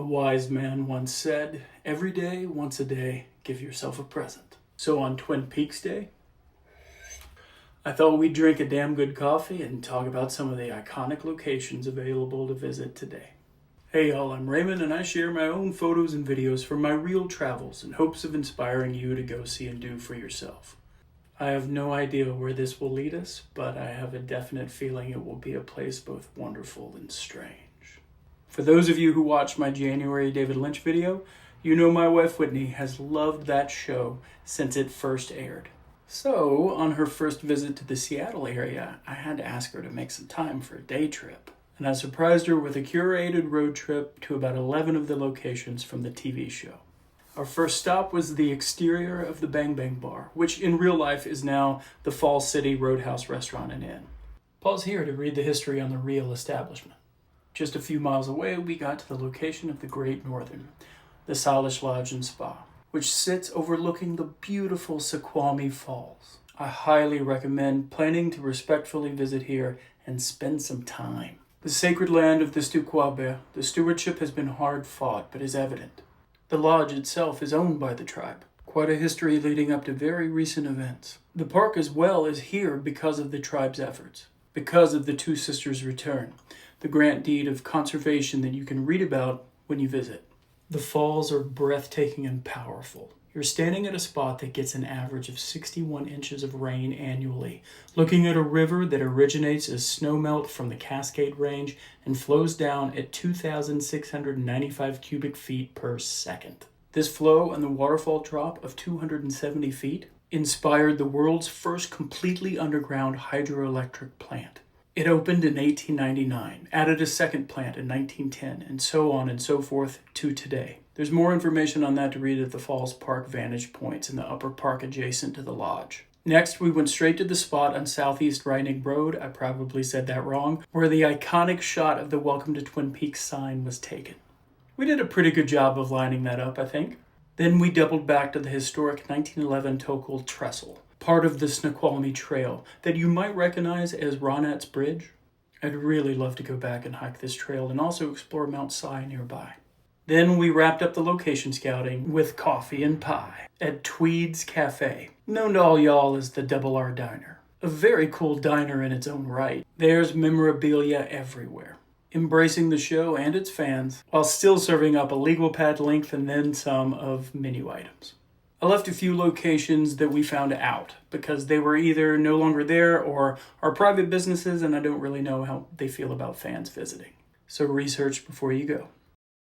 A wise man once said, every day, once a day, give yourself a present. So on Twin Peaks Day, I thought we'd drink a damn good coffee and talk about some of the iconic locations available to visit today. Hey y'all, I'm Raymond and I share my own photos and videos from my real travels in hopes of inspiring you to go see and do for yourself. I have no idea where this will lead us, but I have a definite feeling it will be a place both wonderful and strange. For those of you who watched my January David Lynch video, you know my wife Whitney has loved that show since it first aired. So, on her first visit to the Seattle area, I had to ask her to make some time for a day trip. And I surprised her with a curated road trip to about 11 of the locations from the TV show. Our first stop was the exterior of the Bang Bang Bar, which in real life is now the Falls City Roadhouse Restaurant and Inn. Pause here to read the history on the real establishment. Just a few miles away, we got to the location of the Great Northern, the Salish Lodge and Spa, which sits overlooking the beautiful Snoqualmie Falls. I highly recommend planning to respectfully visit here and spend some time. The sacred land of the Twede, the stewardship has been hard fought, but is evident. The lodge itself is owned by the tribe. Quite a history leading up to very recent events. The park as well is here because of the tribe's efforts, because of the Two Sisters' return, the grant deed of conservation that you can read about when you visit. The falls are breathtaking and powerful. You're standing at a spot that gets an average of 61 inches of rain annually, looking at a river that originates as snowmelt from the Cascade Range and flows down at 2,695 cubic feet per second. This flow and the waterfall drop of 270 feet inspired the world's first completely underground hydroelectric plant. It opened in 1899, added a second plant in 1910, and so on and so forth to today. There's more information on that to read at the Falls Park vantage points in the upper park adjacent to the lodge. Next, we went straight to the spot on Southeast Reining Road, I probably said that wrong, where the iconic shot of the Welcome to Twin Peaks sign was taken. We did a pretty good job of lining that up, I think. Then we doubled back to the historic 1911 Tokul Tressle, part of the Snoqualmie Trail that you might recognize as Ronette's Bridge. I'd really love to go back and hike this trail and also explore Mount Si nearby. Then we wrapped up the location scouting with coffee and pie at Twede's Cafe, known to all y'all as the Double R Diner. A very cool diner in its own right. There's memorabilia everywhere, embracing the show and its fans while still serving up a legal pad length and then some of menu items. I left a few locations that we found out because they were either no longer there or are private businesses and I don't really know how they feel about fans visiting. So research before you go.